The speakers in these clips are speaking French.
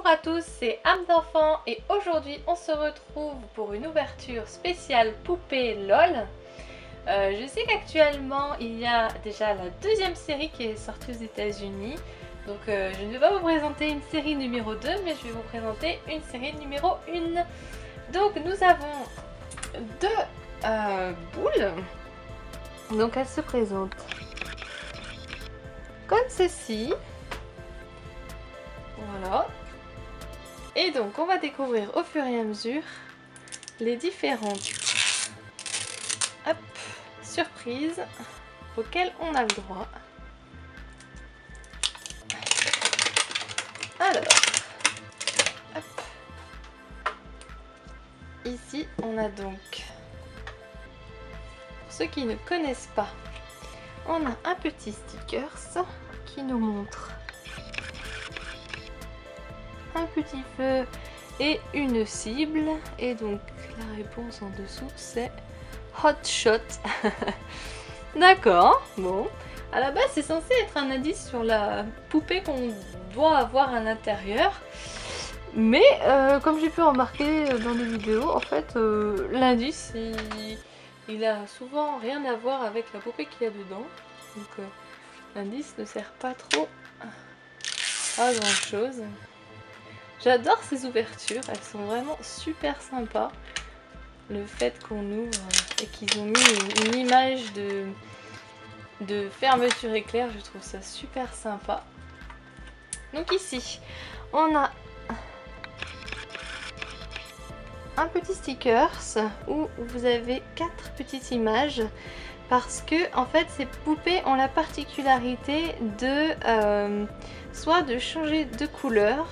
Bonjour à tous, c'est âme d'enfant et aujourd'hui on se retrouve pour une ouverture spéciale poupée LOL. Je sais qu'actuellement il y a déjà la deuxième série qui est sortie aux États-Unis. Donc je ne vais pas vous présenter une série numéro 2 mais je vais vous présenter une série numéro 1. Donc nous avons deux boules. Donc elles se présentent comme ceci. Voilà. Et donc on va découvrir au fur et à mesure les différentes surprises auxquelles on a le droit. Alors, ici on a donc, pour ceux qui ne connaissent pas, on a un petit stickers qui nous montre un petit feu et une cible, et donc la réponse en dessous c'est Hot Shot. D'accord, bon. À la base c'est censé être un indice sur la poupée qu'on doit avoir à l'intérieur. Mais comme j'ai pu remarquer dans des vidéos, en fait l'indice il a souvent rien à voir avec la poupée qu'il y a dedans. Donc l'indice ne sert pas trop à grand chose. J'adore ces ouvertures, elles sont vraiment super sympas. Le fait qu'on ouvre et qu'ils ont mis une image de fermeture éclair, je trouve ça super sympa. Donc ici, on a un petit stickers où vous avez 4 petites images. Parce que en fait ces poupées ont la particularité de soit de changer de couleur,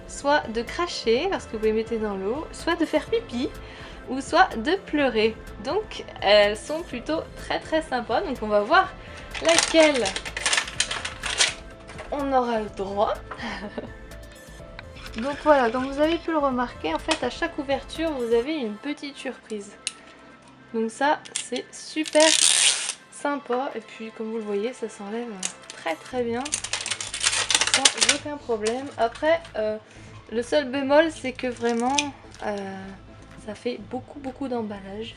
soit de cracher parce que vous les mettez dans l'eau, soit de faire pipi ou soit de pleurer. Donc elles sont plutôt très sympas. Donc on va voir laquelle on aura le droit. Donc voilà, comme vous avez pu le remarquer, en fait à chaque ouverture vous avez une petite surprise. Donc ça c'est super sympa, et puis comme vous le voyez ça s'enlève très bien sans aucun problème. Après le seul bémol c'est que vraiment ça fait beaucoup d'emballage.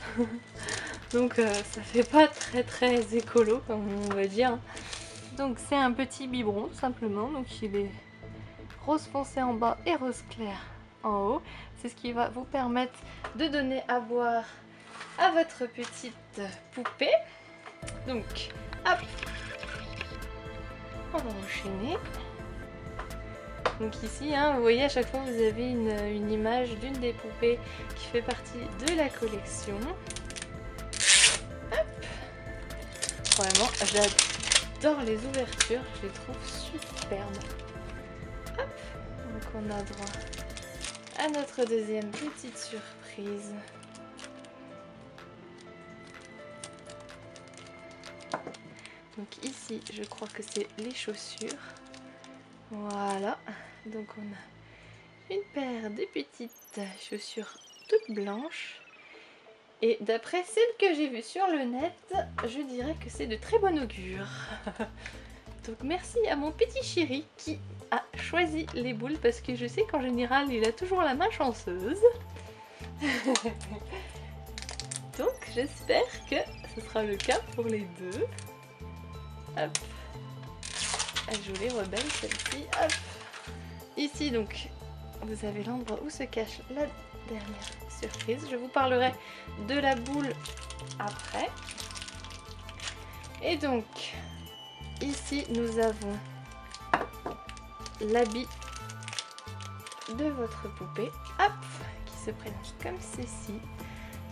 Donc ça fait pas très écolo comme on va dire. Donc c'est un petit biberon tout simplement, donc il est rose foncé en bas et rose clair en haut. C'est ce qui va vous permettre de donner à boire à votre petite poupée. Donc hop, on va enchaîner. Donc ici, vous voyez, à chaque fois vous avez une image d'une des poupées qui fait partie de la collection. Hop. Vraiment, j'adore les ouvertures, je les trouve superbes. Hop. Donc on a droit à notre deuxième petite surprise. Donc ici, je crois que c'est les chaussures. Voilà, donc on a une paire de petites chaussures toutes blanches. Et d'après celles que j'ai vues sur le net, je dirais que c'est de très bon augure. Donc merci à mon petit chéri qui a choisi les boules, parce que je sais qu'en général il a toujours la main chanceuse. Donc j'espère que ce sera le cas pour les deux. Hop. Elle jolie, rebelle celle-ci. Hop. Ici donc vous avez l'endroit où se cache la dernière surprise. Je vous parlerai de la boule après. Et donc ici nous avons l'habit de votre poupée, hop, qui se présente comme ceci.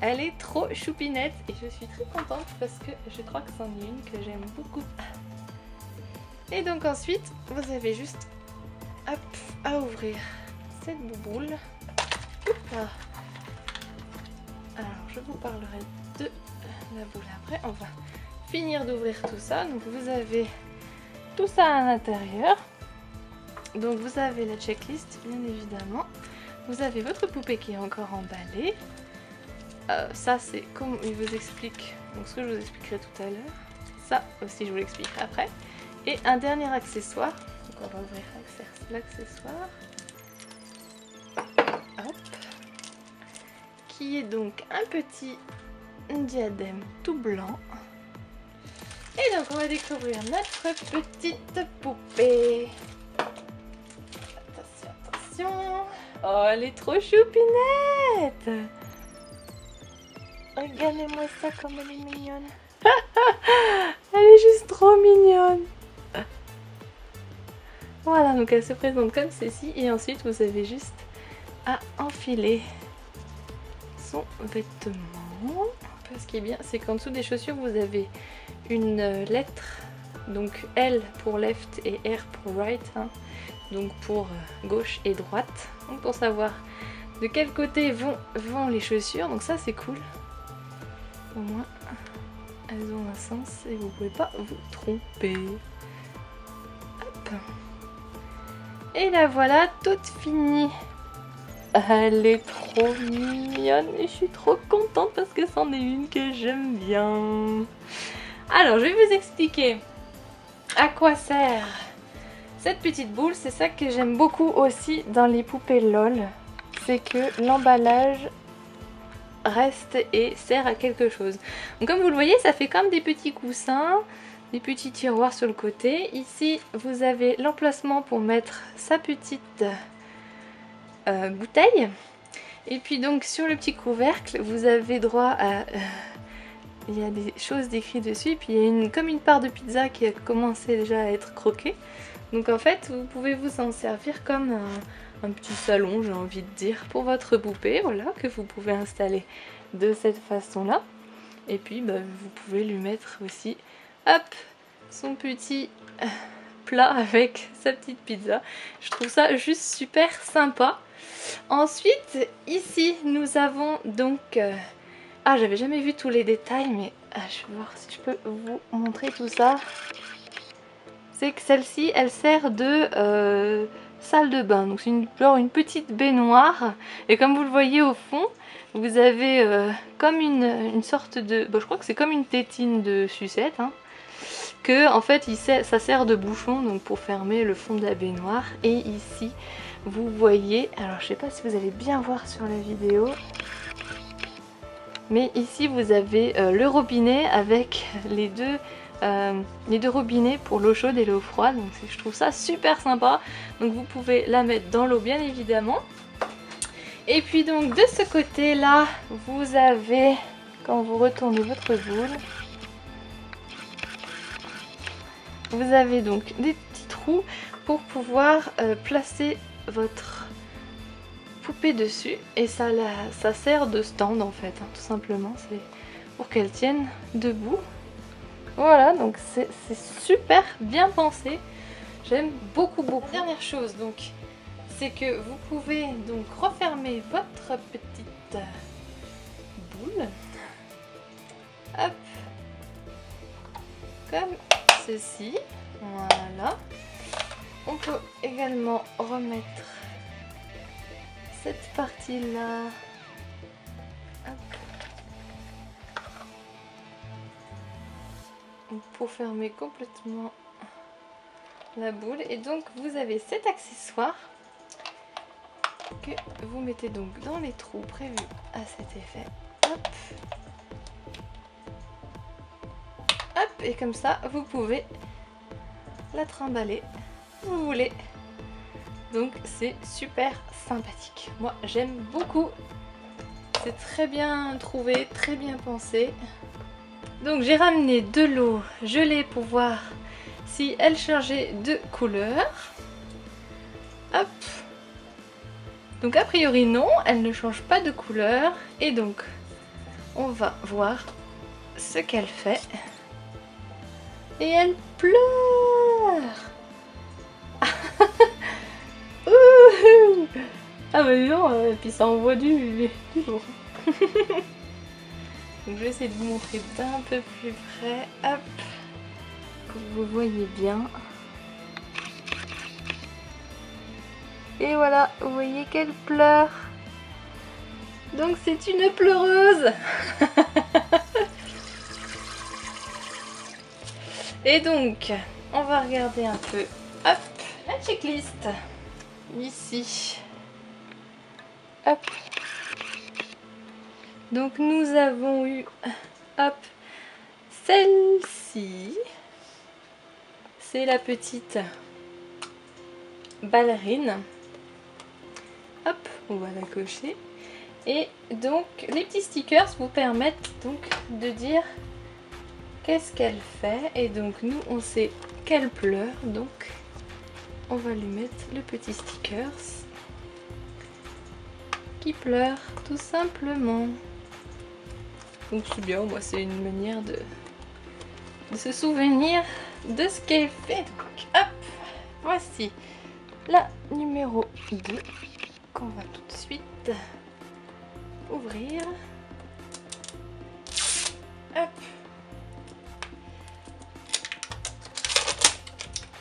Elle est trop choupinette et je suis très contente parce que je crois que c'en est une que j'aime beaucoup. Et donc ensuite vous avez juste hop, à ouvrir cette bouboule. Là. Alors je vous parlerai de la boule après. On va finir d'ouvrir tout ça. Donc vous avez tout ça à l'intérieur. Donc vous avez la checklist bien évidemment. Vous avez votre poupée qui est encore emballée. Ça c'est comme il vous explique, donc ce que je vous expliquerai tout à l'heure. Ça aussi je vous l'expliquerai après. Et un dernier accessoire. Donc on va ouvrir l'accessoire. qui est donc un petit diadème tout blanc. Et donc on va découvrir notre petite poupée. Attention, attention. Oh, elle est trop choupinette. Regardez-moi ça comme elle est mignonne. Elle est juste trop mignonne. Voilà, donc elle se présente comme ceci. Et ensuite vous avez juste à enfiler son vêtement. Ce qui est bien, c'est qu'en dessous des chaussures vous avez une lettre. Donc L pour left et R pour right. Hein. Donc pour gauche et droite. Donc pour savoir de quel côté vont les chaussures. Donc ça c'est cool. Au moins elles ont un sens et vous pouvez pas vous tromper. Hop. Et la voilà toute finie. Elle est trop mignonne et je suis trop contente parce que c'en est une que j'aime bien. Alors je vais vous expliquer à quoi sert cette petite boule. C'est ça que j'aime beaucoup aussi dans les poupées LOL. C'est que l'emballage reste et sert à quelque chose. Donc comme vous le voyez, ça fait comme des petits coussins, des petits tiroirs sur le côté. Ici vous avez l'emplacement pour mettre sa petite bouteille. Et puis donc sur le petit couvercle vous avez droit à... il y a des choses décrites dessus. Et puis il y a comme une part de pizza qui a commencé déjà à être croquée. Donc en fait vous pouvez vous en servir comme un petit salon, j'ai envie de dire, pour votre poupée, voilà, que vous pouvez installer de cette façon là. Et puis bah, vous pouvez lui mettre aussi, hop, son petit plat avec sa petite pizza. Je trouve ça juste super sympa. Ensuite ici nous avons donc ah, j'avais jamais vu tous les détails, mais je vais voir si je peux vous montrer tout ça. C'est que celle-ci elle sert de salle de bain, donc c'est genre une petite baignoire. Et comme vous le voyez au fond, vous avez comme une sorte de... Bon, je crois que c'est comme une tétine de sucette, hein, que en fait ça sert de bouchon donc pour fermer le fond de la baignoire. Et ici vous voyez, alors je sais pas si vous allez bien voir sur la vidéo, mais ici vous avez le robinet avec les deux robinets pour l'eau chaude et l'eau froide. Donc je trouve ça super sympa. Donc vous pouvez la mettre dans l'eau bien évidemment. Et puis donc de ce côté là vous avez, quand vous retournez votre boule, vous avez donc des petits trous pour pouvoir placer votre poupée dessus. Et ça sert de stand en fait, hein, tout simplement. C'est pour qu'elle tienne debout. Voilà, donc c'est super bien pensé. J'aime beaucoup. Dernière chose donc, c'est que vous pouvez donc refermer votre petite boule. Hop. Comme ceci. Voilà. On peut également remettre cette partie-là. Pour fermer complètement la boule. Et donc vous avez cet accessoire que vous mettez donc dans les trous prévus à cet effet. Hop. Hop, et comme ça vous pouvez la trimballer où vous voulez. Donc c'est super sympathique. Moi j'aime beaucoup. C'est très bien trouvé, très bien pensé. Donc j'ai ramené de l'eau gelée pour voir si elle changeait de couleur. Hop. Donc a priori non, elle ne change pas de couleur. Et donc on va voir ce qu'elle fait. Et elle pleure. Ah bah non, et puis ça envoie du lourd. Donc je vais essayer de vous montrer d'un peu plus près, hop, pour que vous voyez bien. Et voilà, vous voyez qu'elle pleure. Donc c'est une pleureuse. Et donc, on va regarder un peu, hop, la checklist. Ici. Hop. Donc nous avons eu, hop, celle-ci. C'est la petite ballerine. Hop, on va la cocher. Et donc les petits stickers vous permettent donc de dire qu'est-ce qu'elle fait. Et donc nous on sait qu'elle pleure, donc on va lui mettre le petit stickers qui pleure tout simplement. Donc c'est bien, moi c'est une manière de se souvenir de ce qu'elle fait. Donc hop, voici la numéro 2 qu'on va tout de suite ouvrir. Hop.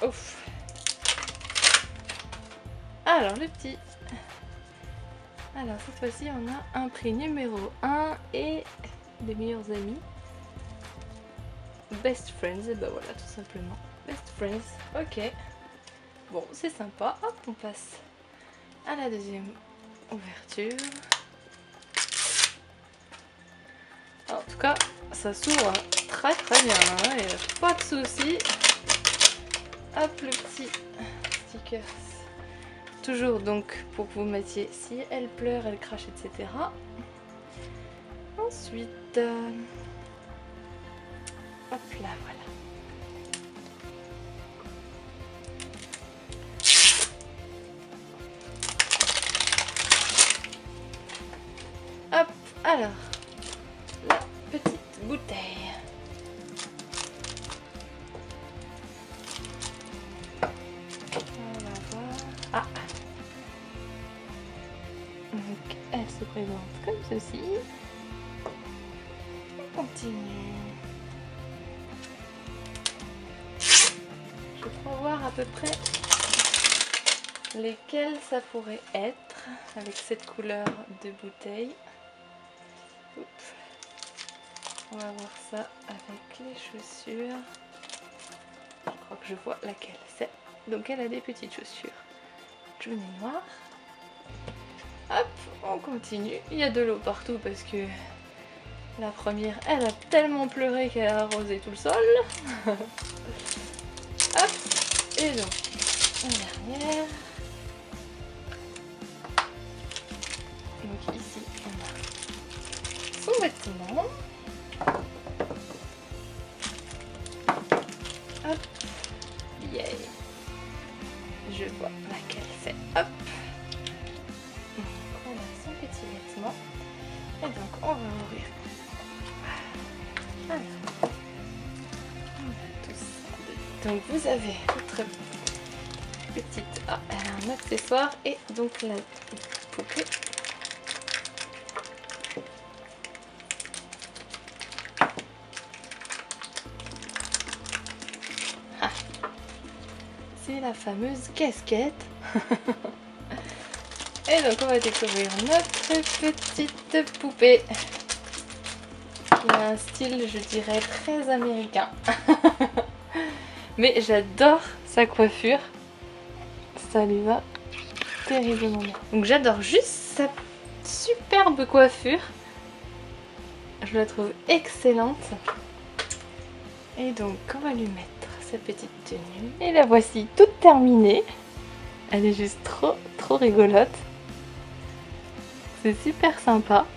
Ouf. Alors le petit. Alors cette fois-ci on a un prix numéro 1 et des meilleurs amis. Best Friends, et ben voilà tout simplement. Best Friends, ok. Bon c'est sympa. Hop, on passe à la deuxième ouverture. En tout cas, ça s'ouvre très bien, hein, et pas de soucis. Hop, le petit sticker. Toujours donc pour que vous mettiez si elle pleure, elle crache, etc. Ensuite, hop là, voilà. Hop, alors, la petite bouteille. On va voir. Ah. Donc, elle se présente comme ceci. On continue. Je crois voir à peu près lesquels ça pourrait être avec cette couleur de bouteille. Oups. On va voir ça avec les chaussures. Je crois que je vois laquelle c'est. Donc elle a des petites chaussures jaune et noir. Hop, on continue. Il y a de l'eau partout parce que la première, elle a tellement pleuré qu'elle a arrosé tout le sol. Hop, et donc une dernière. Donc ici on a son vêtement. Hop, yeah. Je vois laquelle c'est. Hop. Donc on a son petit vêtement. Et donc on va ouvrir. Alors, on a tout ça. Donc vous avez votre petite... Ah, elle a un accessoire et donc la poupée. Ah. C'est la fameuse casquette. Et donc on va découvrir notre petite poupée qui a un style, je dirais, très américain. Mais j'adore sa coiffure, ça lui va terriblement bien. Donc j'adore juste sa superbe coiffure, je la trouve excellente. Et donc on va lui mettre sa petite tenue. Et la voici toute terminée. Elle est juste trop rigolote. C'est super sympa.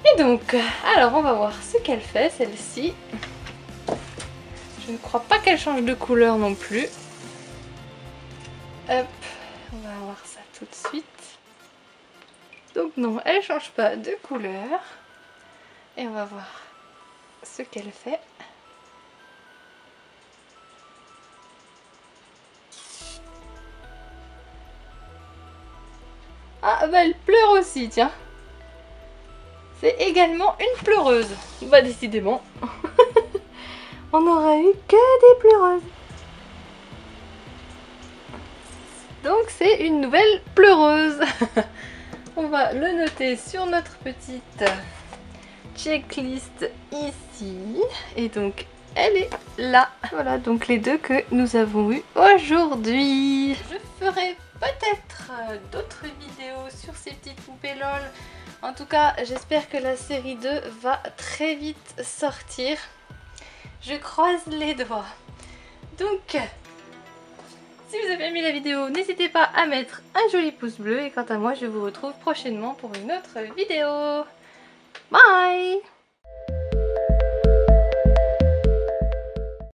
Et donc, alors on va voir ce qu'elle fait, celle-ci. Je ne crois pas qu'elle change de couleur non plus. Hop, on va voir ça tout de suite. Donc non, elle change pas de couleur. Et on va voir ce qu'elle fait. Ah bah elle pleure aussi, tiens. C'est également une pleureuse. Bah décidément. On n'aura eu que des pleureuses. Donc c'est une nouvelle pleureuse. On va le noter sur notre petite checklist ici. Et donc elle est là. Voilà donc les deux que nous avons eu aujourd'hui. Je ferai peut-être d'autres vidéos sur ces petites poupées LOL En tout cas, j'espère que la série 2 va très vite sortir. Je croise les doigts. Donc, si vous avez aimé la vidéo, n'hésitez pas à mettre un joli pouce bleu. Et quant à moi, je vous retrouve prochainement pour une autre vidéo. Bye!